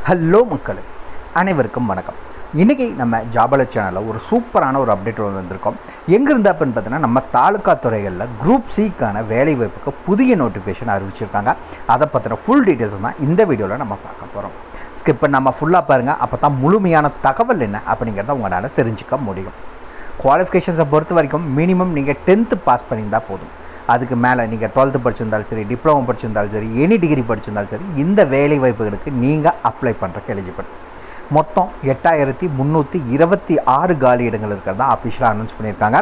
Hello மக்களே, அனைவருக்கும் வணக்கம். இன்றைக்கி நம்ம ஜாபல சேனலில் ஒரு சூப்பரான ஒரு அப்டேட் வந்திருக்கோம். எங்கேருந்து அப்படின்னு பார்த்தீங்கன்னா, நம்ம தாலுக்கா துறைகளில் குரூப் சிக்கான வேலைவாய்ப்புக்கு புதிய நோட்டிஃபிகேஷன் அறிவிச்சிருக்காங்க. அதை பற்றின ஃபுல் டீட்டெயில்ஸ் தான் இந்த வீடியோவில் நம்ம பார்க்க போகிறோம். ஸ்கிப் பண்ணாமல் ஃபுல்லாக பாருங்கள். அப்போ தான் முழுமையான தகவல் என்ன அப்படிங்கிறத உங்களால் தெரிஞ்சுக்க முடியும். குவாலிஃபிகேஷன்ஸை பொறுத்த வரைக்கும் மினிமம் நீங்கள் 10th பாஸ் பண்ணியிருந்தால் போதும். அதுக்கு மேலே நீங்கள் 12th படிச்சிருந்தாலும் சரி, டிப்ளமோ படிச்சிருந்தாலும் சரி, எனி டிகிரி படிச்சிருந்தாலும் சரி, இந்த வேலை வாய்ப்புகளுக்கு நீங்கள் அப்ளை பண்ணுறக்கு எலிஜிபிள். மொத்தம் 8326 காலி இடங்கள் இருக்கிறதா அஃபிஷியலாக அனௌன்ஸ் பண்ணியிருக்காங்க.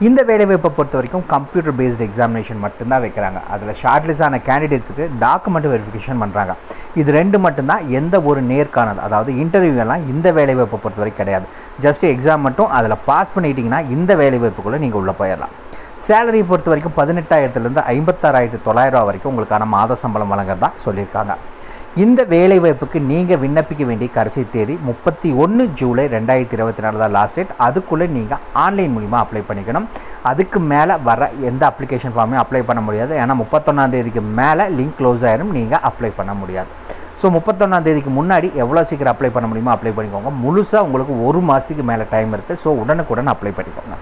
இந்த வேலைவாய்ப்பை பொறுத்த வரைக்கும் கம்ப்யூட்டர் பேஸ்டு எக்ஸாமினேஷன் மட்டும்தான் வைக்கிறாங்க. அதில் ஷார்ட்லிஸ்ட் ஆன கேண்டிடேட்ஸுக்கு டாக்குமெண்ட் வெரிஃபிகேஷன் பண்ணுறாங்க. இது ரெண்டு மட்டும்தான். எந்த ஒரு நேர்காணல், அதாவது இன்டர்வியூலாம் இந்த வேலைவாய்ப்பை பொறுத்த வரைக்கும் கிடையாது. ஜஸ்ட் எக்ஸாம் மட்டும் அதில் பாஸ் பண்ணிட்டீங்கன்னா இந்த வேலைவாய்ப்புக்குள்ளே நீங்கள் உள்ளே போயிடலாம். சேலரி பொறுத்த வரைக்கும் 18,000லேருந்து 56,900 வரைக்கும் உங்களுக்கான மாத சம்பளம் வழங்குறதா சொல்லியிருக்காங்க. இந்த வேலைவாய்ப்புக்கு நீங்கள் விண்ணப்பிக்க வேண்டிய கடைசி தேதி 31 ஜூலை 2024 தான் லாஸ்ட் டேட். அதுக்குள்ளே நீங்கள் ஆன்லைன் மூலிமா அப்ளை பண்ணிக்கணும். அதுக்கு மேலே வர எந்த அப்ளிகேஷன் ஃபார்மையும் அப்ளை பண்ண முடியாது. ஏன்னா 31ஆம் தேதிக்கு மேலே லிங்க் க்ளோஸ் ஆயிரும், நீங்கள் அப்ளை பண்ண முடியாது. ஸோ 31ஆம் தேதிக்கு முன்னாடி எவ்வளோ சீக்கிரம் அப்ளை பண்ண முடியுமோ அப்ளை பண்ணிக்கோங்க. முழுசாக உங்களுக்கு 1 மாதத்துக்கு மேலே டைம் இருக்குது. ஸோ உடனுக்குடன் அப்ளை பண்ணிக்கோங்க.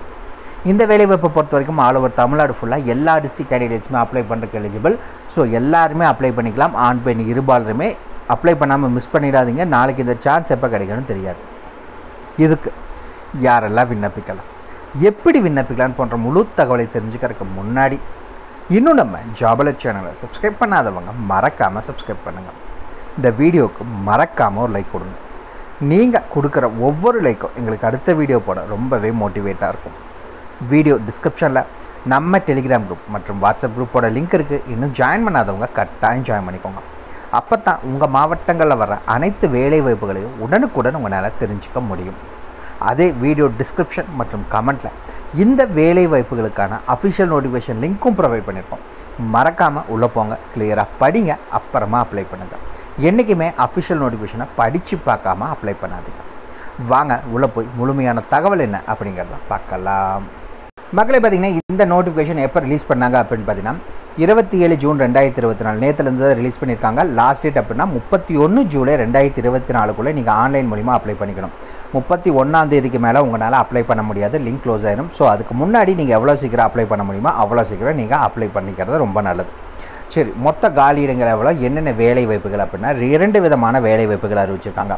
இந்த வேலைவாய்ப்பை பொறுத்த வரைக்கும் ஆல் ஓவர் தமிழ்நாடு ஃபுல்லாக எல்லா டிஸ்ட்ரிக்ட் கேண்டிடேட்ஸுமே அப்ளை பண்ணுறதுக்கு எலிஜிபிள். ஸோ எல்லாருமே அப்ளை பண்ணிக்கலாம். ஆண் பெண் இருபாலருமே அப்ளை பண்ணாமல் மிஸ் பண்ணிடாதீங்க. நாளைக்கு இந்த சான்ஸ் எப்போ கிடைக்கணும்னு தெரியாது. இதுக்கு யாரெல்லாம் விண்ணப்பிக்கலாம், எப்படி விண்ணப்பிக்கலான்னு போன்ற முழு தகவலை தெரிஞ்சுக்கிறதுக்கு முன்னாடி இன்னும் நம்ம ஜாபல சேனலை சப்ஸ்கிரைப் பண்ணாதவங்க மறக்காமல் சப்ஸ்கிரைப் பண்ணுங்கள். இந்த வீடியோவுக்கு மறக்காமல் ஒரு லைக் கொடுங்க. நீங்கள் கொடுக்குற ஒவ்வொரு லைக்கும் எங்களுக்கு அடுத்த வீடியோ போட ரொம்பவே மோட்டிவேட்டாக இருக்கும். வீடியோ டிஸ்கிரிப்ஷனில் நம்ம டெலிகிராம் குரூப் மற்றும் வாட்ஸ்அப் குரூப்போட லிங்க் இருக்குது. இன்னும் ஜாயின் பண்ணாதவங்க கட்டாயம் ஜாயின் பண்ணிக்கோங்க. அப்போ தான் உங்கள் மாவட்டங்களில் வர அனைத்து வேலை வாய்ப்புகளையும் உடனுக்குடன் உங்களால் தெரிஞ்சுக்க முடியும். அதே வீடியோ டிஸ்கிரிப்ஷன் மற்றும் கமெண்ட்டில் இந்த வேலை வாய்ப்புகளுக்கான அஃபிஷியல் நோட்டிஃபிகேஷன் லிங்க்கும் ப்ரொவைட் பண்ணியிருக்கோம். மறக்காமல் உள்ளே போங்க, கிளியராக படிங்க, அப்புறமா அப்ளை பண்ணுங்கள். என்றைக்குமே அஃபிஷியல் நோட்டிஃபிகேஷனை படித்து பார்க்காம அப்ளை பண்ணாதீங்க. வாங்க உள்ளே போய் முழுமையான தகவல் என்ன அப்படிங்கிறத பார்க்கலாம். மக்களே, பார்த்திங்கன்னா இந்த நோட்டிஃபிகேஷன் எப்போ ரிலீஸ் பண்ணாங்க அப்படின்னு பார்த்தீங்கன்னா 27 ஜூன் 2024 நேற்றுலேருந்து தான் ரிலீஸ் பண்ணியிருக்காங்க. லாஸ்ட் டேட் அப்படின்னா 31 ஜூலை 2024 நீங்கள் ஆன்லைன் மூலிமா அப்ளை பண்ணிக்கணும். 31ஆம் தேதிக்கு மேலே உங்களால் அப்ளை பண்ண முடியாது, லிங்க் க்ளோஸ் ஆயிரும். ஸோ அதுக்கு முன்னாடி நீங்கள் எவ்வளோ சீக்கிரம் அப்ளை பண்ண முடியுமோ அவ்வளோ சீக்கிரம் நீங்கள் அப்ளை பண்ணிக்கிறது ரொம்ப நல்லது. சரி, மொத்த காலி இடங்கள் எவ்வளோ, என்னென்ன வேலை வாய்ப்புகள் அப்படின்னா 2 விதமான வேலை வாய்ப்புகள் அறிவிச்சிருக்காங்க.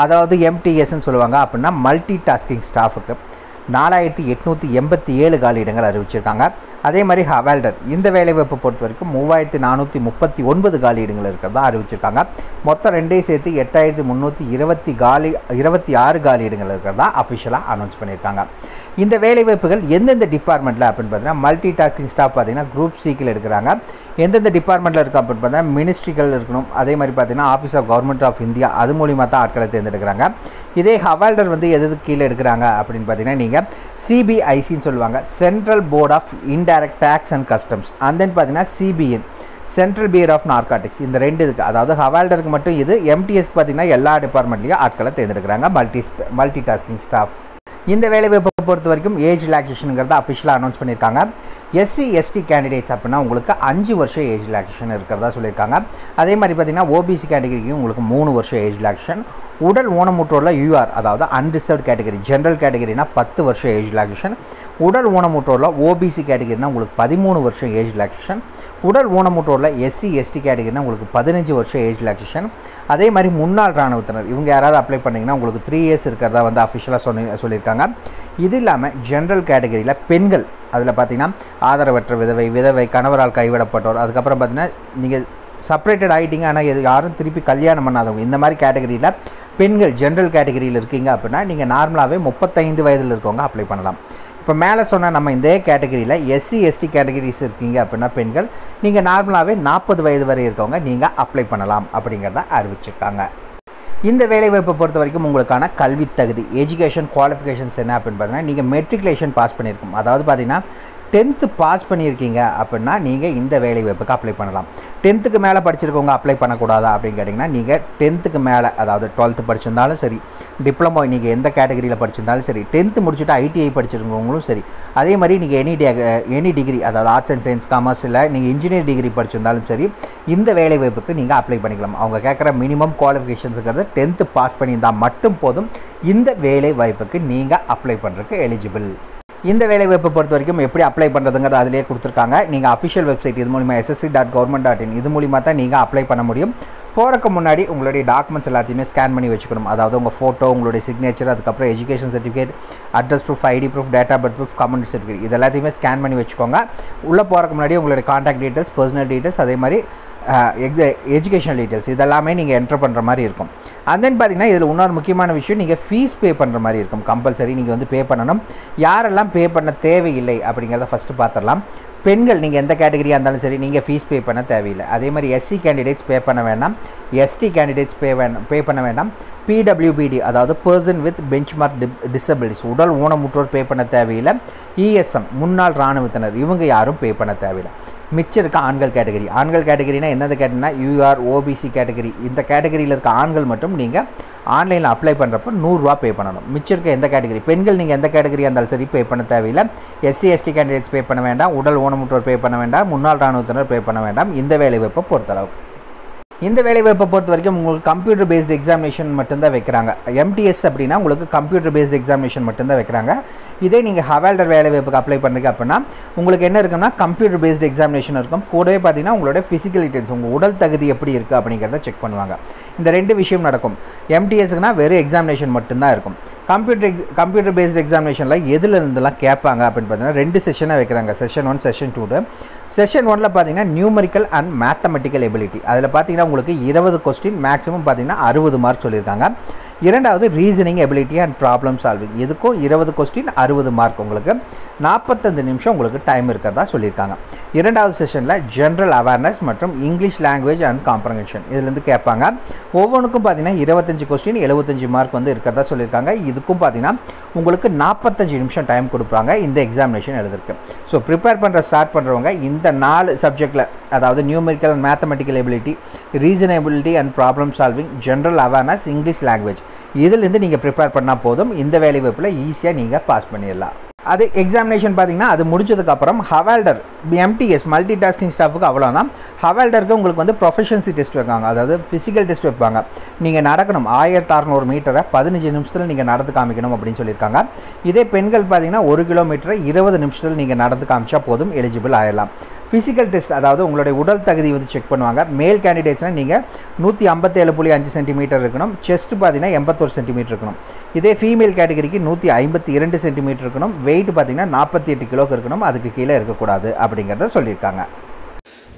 அதாவது MTSன்னு சொல்லுவாங்க. அப்படின்னா மல்டி டாஸ்கிங் ஸ்டாஃபுக்கு 4887 காலி இடங்கள் அறிவிச்சிருக்காங்க. அதே மாதிரி ஹவால்டர் இந்த வேலைவாய்ப்பை பொறுத்த வரைக்கும் 3439 காலி இடங்கள் இருக்கிறதா அறிவிச்சிருக்காங்க. மொத்தம் ரெண்டையும் சேர்த்து 8326 காலி இடங்கள் இருக்கிறதா அஃபிஷியலாக அனௌன்ஸ் பண்ணியிருக்காங்க. இந்த வேலைவாய்ப்புகள் எந்தெந்த டிபார்ட்மெண்ட்டில் அப்படின்னு பார்த்தீங்கன்னா, மல்டி டாஸ்கிங் ஸ்டாஃப் பார்த்தீங்கன்னா குரூப் சிக்கில் எடுக்கிறாங்க. எந்தெந்த டிபார்ட்மெண்ட்டில் இருக்குது அப்படின்னு பார்த்தீங்கன்னா, மினிஸ்ட்ரிகள் இருக்கணும். அதே மாதிரி பார்த்தீங்கன்னா office of government of India, அது மூலிமா தான் ஆட்களை தேர்ந்தெடுக்கிறாங்க. இதே ஹவால்டர் எது கீழே எடுக்கிறாங்க அப்படின்னு பார்த்தீங்கன்னா, நீங்கள் CBICன்னு சொல்லுவாங்க, central board of indirect tax and customs. And then பார்த்தீங்கன்னா CBN, central bureau of narcotics. இந்த ரெண்டு இதுக்கு, அதாவது ஹவால்டருக்கு மட்டும் இது. MTS பார்த்தீங்கன்னா எல்லா டிபார்ட்மெண்ட்லேயும் ஆட்களை தேர்ந்தெடுக்கிறாங்க, மல்டி டாஸ்கிங் ஸ்டாஃப். இந்த வேலைவாய்ப்பை பொறுத்த வரைக்கும் ஏஜ் ரிலாக்ஸேஷனுங்கிறத அஃபிஷியலாக அனௌன்ஸ் பண்ணியிருக்காங்க. SC ST கேண்டிடேட்ஸ் அப்படின்னா உங்களுக்கு 5 வருஷம் ஏஜ் ரிலாக்ஸேஷன் இருக்கிறதா சொல்லியிருக்காங்க. அதே மாதிரி பார்த்தீங்கன்னா OBC கேட்டகரிக்கும் உங்களுக்கு 3 வருஷம் ஏஜ் ரிலாக்ஸேஷன். உடல் ஊனமுற்றோரில் UR, அதாவது அன்ரிசர்வ்ட் கேட்டகரி, ஜென்ரல் கேட்டகரினா 10 வருஷம் ஏஜ் ரிலாக்ஸேஷன். உடல் ஊனமுற்றோரில் OBC கேட்டகரினா உங்களுக்கு 13 வருஷம் ஏஜ் ரிலாக்ஸேஷன். உடல் ஊனமுற்றோரில் SC ST கேட்டகரினா உங்களுக்கு 15 வருஷம் ஏஜ் ரிலாக்ஸேஷன். அதே மாதிரி முன்னாள் இராணுவத்தினர் இவங்க யாராவது அப்ளை பண்ணிங்கன்னா உங்களுக்கு 3 இயர்ஸ் இருக்கிறதா அஃபிஷியலாக சொல்லியிருக்காங்க. இது இல்லாமல் ஜென்ரல் கேட்டகரியில் பெண்கள், அதில் பார்த்தீங்கன்னா ஆதரவற்ற விதவை, கணவரால் கைவிடப்பட்டோர், அதுக்கப்புறம் பார்த்தீங்கன்னா நீங்கள் செப்பரேட்டட் ஆகிட்டீங்க ஆனால் யாரும் திருப்பி கல்யாணம் பண்ணாதவங்க, இந்த மாதிரி கேட்டகரியில் பெண்கள் ஜென்ரல் கேட்டகரியில் இருக்கீங்க அப்படின்னா நீங்கள் நார்மலாகவே 35 வயதில் இருக்கவங்க அப்ளை பண்ணலாம். இப்போ மேலே சொன்ன நம்ம இந்த கேட்டகரியில் SC ST கேட்டகரிஸ் இருக்கீங்க அப்படின்னா பெண்கள், நீங்கள் நார்மலாகவே 40 வயது வரை இருக்கவங்க நீங்கள் அப்ளை பண்ணலாம் அப்படிங்கிறத அறிவிச்சிருக்காங்க. இந்த வேலைவாய்ப்பை பொறுத்த வரைக்கும் உங்களுக்கான கல்வி தகுதி, எஜுகேஷன் குவாலிஃபிகேஷன்ஸ் என்ன அப்படின்னு பார்த்தீங்கன்னா, நீங்கள் மெட்ரிகுலேஷன் பாஸ் பண்ணியிருக்கும். அதாவது பார்த்தீங்கன்னா 10th பாஸ் பண்ணியிருக்கீங்க அப்படின்னா நீங்கள் இந்த வேலை வாய்ப்புக்கு அப்ளை பண்ணலாம். 10th மேலே படிச்சிருக்கவங்க அப்ளை பண்ணக்கூடாதா அப்படின்னு கேட்டிங்கன்னா, நீங்கள் 10th மேலே, அதாவது 12th படிச்சிருந்தாலும் சரி, டிப்ளமோ நீங்கள் எந்த கேட்டகரியில் படிச்சிருந்தாலும் சரி, 10th முடிச்சுட்டு ஐடிஐ படிச்சிருக்கவங்களும் சரி, அதே மாதிரி நீங்கள் எனி டிகிரி, அதாவது ஆர்ட்ஸ் அண்ட் சயின்ஸ், காமர்ஸ், இல்லை நீங்கள் இன்ஜினியரிங் டிகிரி படிச்சிருந்தாலும் சரி, இந்த வேலை வாய்ப்புக்கு நீங்கள் அப்ளை பண்ணிக்கலாம். அவங்க கேட்குற மினிமம் குவாலிஃபிகேஷன்ஸுங்கிறது 10th பாஸ் பண்ணியிருந்தால் மட்டும் போதும் இந்த வேலை வாய்ப்புக்கு நீங்கள் அப்ளை பண்ணுறதுக்கு எலிஜிபிள். இந்த வேலைவாய்ப்பை பொறுத்த வரைக்கும் எப்படி அப்ளை பண்ணுறதுங்கிறது அதிலே கொடுத்துருக்காங்க. நீங்கள் அஃபிஷியல் வெப்சைட் இது மூலிமா ssc.government.in இது மூலிமா தான் நீங்கள் அப்ளை பண்ண முடியும். போகிறக்கு முன்னாடி உங்களுடைய டாக்குமெண்ட்ஸ் எல்லாத்தையுமே ஸ்கேன் பண்ணி வச்சுக்கணும். அதாவது உங்கள் ஃபோட்டோ, உங்களுடைய சிக்னேச்சர், அதுக்கப்புறம் education certificate, address proof, ID proof, date of birth proof, community certificate இது எல்லாத்தையுமே ஸ்கேன் பண்ணி வச்சுக்கோங்க. உள்ளே போகிறக்கு முன்னாடி உங்களுடைய கான்டாக்ட் டீட்டெயில்ஸ், பர்சனல் டீட்டெயில்ஸ், அதே மாதிரி எஜுகேஷனல் டீட்டெயில்ஸ் இதெல்லாமே நீங்கள் என்ட்ரு பண்ணுற மாதிரி இருக்கும். அண்ட் தென் பார்த்தீங்கன்னா இதில் இன்னொரு முக்கியமான விஷயம், நீங்கள் ஃபீஸ் பே பண்ணுற மாதிரி இருக்கும். கம்பல்சரி நீங்கள் வந்து பே பண்ணணும். யாரெல்லாம் பே பண்ண தேவையில்லை அப்படிங்கிறத ஃபஸ்ட்டு பார்த்துடலாம். பெண்கள் நீங்கள் எந்த கேட்டகரியாக இருந்தாலும் சரி, நீங்கள் ஃபீஸ் பே பண்ண தேவையில்லை. அதே மாதிரி எஸ்சி கேண்டிடேட்ஸ் பே பண்ண வேண்டாம், எஸ்டி கேண்டிடேட்ஸ் பே பண்ண வேண்டாம். பிடபிள்யூபிடி அதாவது பர்சன் வித் பெஞ்ச்மார்க் டிசபிலிட்டிஸ் உடல் ஊனமுற்றோர் பே பண்ண தேவையில்லை. இஎஸ்எம் முன்னாள் இராணுவத்தினர் இவங்க யாரும் பே பண்ண தேவையில்லை. மிச்சம் இருக்க ஆண்கள் கேட்டகரினா எந்தெந்த கேட்டகரினா யூஆர், ஓபிசி கேட்டகரி, இந்த கேட்டகரியில் இருக்க ஆண்கள் மட்டும் நீங்கள் ஆன்லைனில் அப்ளை பண்ணுறப்போ 100 ரூபா பே பண்ணணும். மிச்சம் இருக்க எந்த கேட்டகரி, பெண்கள் நீங்கள் எந்த கேட்டகரியாக இருந்தாலும் சரி பே பண்ண தேவையில்லை. எஸ்சி எஸ்டி கேண்டிடேட்ஸ் பே பண்ண வேண்டாம், உடல் ஊனமுற்றோர் பே பண்ண வேண்டாம், முன்னாள் இராணுவத்தினர் பே பண்ண வேண்டாம். இந்த வேலைவாய்ப்பை பொறுத்தளவுக்கு இந்த வேலைவாய்ப்பை பொறுத்த வரைக்கும் உங்களுக்கு கம்ப்யூட்டர் பேஸ்டு எக்ஸாமினேஷன் மட்டும்தான் வைக்கிறாங்க. எம்டிஎஸ் அப்படின்னா உங்களுக்கு கம்ப்யூட்டர் பேஸ்டு எக்ஸாமினேஷன் மட்டும்தான் வைக்கிறாங்க. இதே நீங்கள் ஹவால்டர் வேலைவாய்ப்புக்கு அப்ளை பண்ணுறீங்க அப்படின்னா உங்களுக்கு என்ன இருக்குன்னா கம்ப்யூட்டர் பேஸ்டு எக்ஸாமினேஷன் இருக்கும். கூடவே பார்த்தீங்கன்னா உங்களோட ஃபிசிக்கல் டீட்டெயில்ஸ், உங்கள் உடல் தகுதி எப்படி இருக்குது அப்படிங்கிறத செக் பண்ணுவாங்க. இந்த 2 விஷயம் நடக்கும். எம்டிஎஸ்க்குனா வெறும் எக்ஸாமினேஷன் மட்டும்தான் இருக்கும். கம்ப்யூட்டர் பேஸ்டு எக்ஸாமினேஷனில் எதில் இருந்தெல்லாம் கேட்பாங்க அப்படின்னு பார்த்தீங்கன்னா 2 செஷனாக வைக்கிறாங்க. Session 1, session 2. செஷன் 1ல் பார்த்தீங்கன்னா நியூமரிக்கல் அண்ட் மேத்தமெட்டிக்கல் எபிலிட்டி. அதில் பார்த்தீங்கன்னா உங்களுக்கு 20 கொஸ்டின், மேக்ஸிமம் பார்த்தீங்கன்னா 60 மார்க் சொல்லியிருக்காங்க. இரண்டாவது reasoning ability and problem solving, இதுக்கும் 20 கொஸ்டின் 60 மார்க், உங்களுக்கு 45 நிமிஷம் உங்களுக்கு டைம் இருக்கிறதா சொல்லியிருக்காங்க. இரண்டாவது செஷனில் ஜென்ரல் அவேர்னஸ் மற்றும் இங்கிலீஷ் லாங்குவேஜ் அண்ட் காம்ப்ரஹென்ஷன் இதுலேருந்து கேட்பாங்க. ஒவ்வொன்றுக்கும் பார்த்தீங்கன்னா 25 கொஸ்டின் 75 மார்க் வந்து இருக்கிறதா சொல்லியிருக்காங்க. இதுக்கும் பார்த்தீங்கன்னா உங்களுக்கு 45 நிமிஷம் டைம் கொடுப்பாங்க இந்த எக்ஸாமினேஷன் எழுதுறதுக்கு. ஸோ ப்ரிப்பேர் ஸ்டார்ட் பண்ணுறவங்க இந்த 4 சப்ஜெக்டில், அதாவது numerical and mathematical ability, ரீசனபிலிட்டி and problem solving, general awareness, English language இதிலேருந்து நீங்கள் ப்ரிப்பேர் பண்ணால் போதும். இந்த வேலைவாய்ப்பில் ஈஸியாக நீங்கள் பாஸ் பண்ணிடலாம். அது எக்ஸாமினேஷன் பார்த்தீங்கன்னா அது முடிச்சதுக்கப்புறம் ஹவால்டர் எம்டிஎஸ் மல்டி டாஸ்கிங் ஸ்டாஃபுக்கு அவ்வளோதான். ஹவால்டருக்கு உங்களுக்கு வந்து ப்ரொஃபஷன்சி டெஸ்ட் வைப்பாங்க, அதாவது ஃபிசிக்கல் டெஸ்ட் வைப்பாங்க. நீங்கள் நடக்கணும் 1600 மீட்டரை 15 நிமிஷத்தில் நீங்கள் நடந்து காமிக்கணும் அப்படின்னு சொல்லியிருக்காங்க. இதே பெண்கள் பார்த்தீங்கன்னா 1 கிலோமீட்டரை 20 நிமிஷத்தில் நீங்கள் நடந்து காமிச்சா போதும், எலிஜிபிள் ஆகிடலாம். ஃபிசிக்கல் டெஸ்ட் அதாவது உங்களுடைய உடல் தகுதி வந்து செக் பண்ணுவாங்க. மேல் கேண்டிடேட்ஸ்னால் நீங்கள் 157.5 சென்டிமீட்டர் இருக்கணும். செஸ்ட் பார்த்தீங்கன்னா 81 சென்டிமீட்டர் இருக்கணும். இதே ஃபீமேல் கேட்டகரிக்கு 152 சென்டிமீட்டர் இருக்கணும். வெயிட் பார்த்தீங்கன்னா 48 கிலோக்கு இருக்கணும், அதுக்கு கீழே இருக்கக்கூடாது அப்படிங்கிறத சொல்லியிருக்காங்க.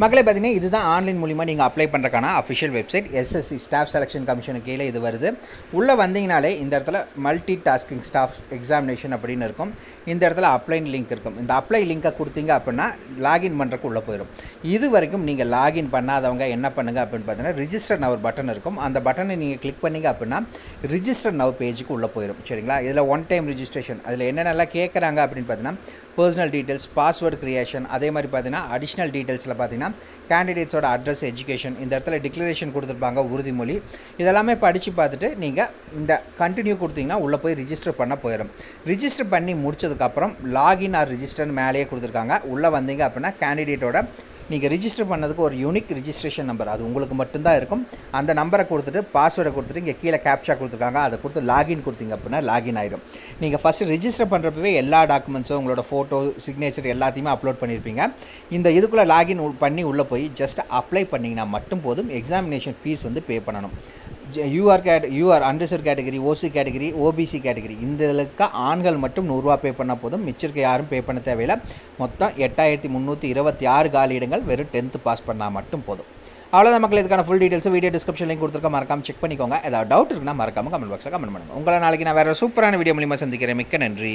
மக்களே பார்த்தீங்கன்னா இதுதான் ஆன்லைன் மூலிமா நீங்கள் அப்ளை பண்ணுறக்கான official website. SSC staff selection கமிஷனுக்கு கீழே இது வருது. உள்ளே வந்தீங்கனாலே இந்த இடத்துல மல்டி டாஸ்கிங் ஸ்டாஃப் எக்ஸாமினேஷன் அப்படின்னு இருக்கும். இந்த இடத்துல அப்ளைன் லிங்க் இருக்கும். இந்த அப்ளை லிங்கை கொடுத்தீங்க அப்படின்னா லாகின் பண்ணுறக்கு உள்ளே போயிடும். இது வரைக்கும் நீங்கள் லாகின் பண்ணாதவங்க என்ன பண்ணுங்கள் அப்படின்னு பார்த்தீங்கன்னா ரிஜிஸ்டர் நவ் பட்டன் இருக்கும். அந்த பட்டனை நீங்கள் கிளிக் பண்ணிங்க அப்படின்னா ரிஜிஸ்டர் நவ் பேஜுக்கு உள்ளே போயிடும். சரிங்களா? இதில் 1 டைம் ரிஜிஸ்ட்ரேஷன், அதில் என்னென்னலாம் கேட்குறாங்க அப்படின்னு பார்த்தீங்கன்னா பர்சனல் டீட்டெயில்ஸ், பாஸ்வேர்டு கிரியேஷன், அதே மாதிரி பார்த்தீங்கன்னா அடிஷ்னல் டீட்டெயில்ஸில் பார்த்தீங்கன்னா கேண்டிடேட்ஸோட அட்ரஸ், எஜுகேஷன், இந்த இடத்துல டிக்ளரேஷன் கொடுத்துருப்பாங்க, உறுதிமொழி, இதெல்லாமே படித்து பார்த்துட்டு நீங்கள் இந்த கண்டினியூ கொடுத்தீங்கன்னா உள்ளே போய் ரிஜிஸ்டர் பண்ண போயிடும். ரிஜிஸ்டர் பண்ணி முடிச்சதுக்கப்புறம் லாகின் ஆர் ரிஜிஸ்டர்னு மேலேயே கொடுத்துருக்காங்க. உள்ளே வந்தீங்க அப்படின்னா கேண்டிடேட்டோட நீங்கள் ரிஜிஸ்டர் பண்ணதுக்கு ஒரு யூனிக் ரிஜிஸ்ட்ரேஷன் நம்பர் அது உங்களுக்கு மட்டும்தான் இருக்கும். அந்த நம்பரை கொடுத்துட்டு பாஸ்வேர்டை கொடுத்துட்டு இங்கே கீழே கேப்சா கொடுத்துருக்காங்க, அதை கொடுத்து லாகின் கொடுத்தீங்க அப்படின்னா லாகின் ஆயிடும். நீங்கள் ஃபஸ்ட்டு ரிஜிஸ்டர் பண்ணுறப்பவே எல்லா டாக்குமெண்ட்ஸும் உங்களோட ஃபோட்டோ, சிக்னேச்சர் எல்லாத்தையுமே அப்லோட் பண்ணியிருப்பீங்க. இந்த இதுக்குள்ளே லாகின் பண்ணி உள்ளே போய் ஜஸ்ட் அப்ளை பண்ணிங்கன்னா மட்டும் போதும். எக்ஸாமினேஷன் ஃபீஸ் வந்து பே பண்ணணும். UR unreserve category, OC category, OBC category இந்த இதுக்கு ஆண்கள் மட்டும் 100 ரூபா பே பண்ணால் போதும். மிச்சிருக்க யாரும் பே பண்ண தேவையில்லை. மொத்தம் 8326 காலி இடங்கள், வெறும் 10th பாஸ் பண்ணால் மட்டும் போதும். அவ்வளோதான் மக்கள். இதுக்கான full details video description link கொடுத்துருக்க, மறக்காமல் செக் பண்ணிக்கோங்க. ஏதாவது டவுட் இருக்குன்னா மறக்காமல் கமெண்ட் பாக்ஸில் கமெண்ட் பண்ணுங்கள். உங்களை நாளைக்கு நான் வேறு சூப்பரான வீடியோ மூலிமா சந்திக்கிறேன். மிக்க நன்றி.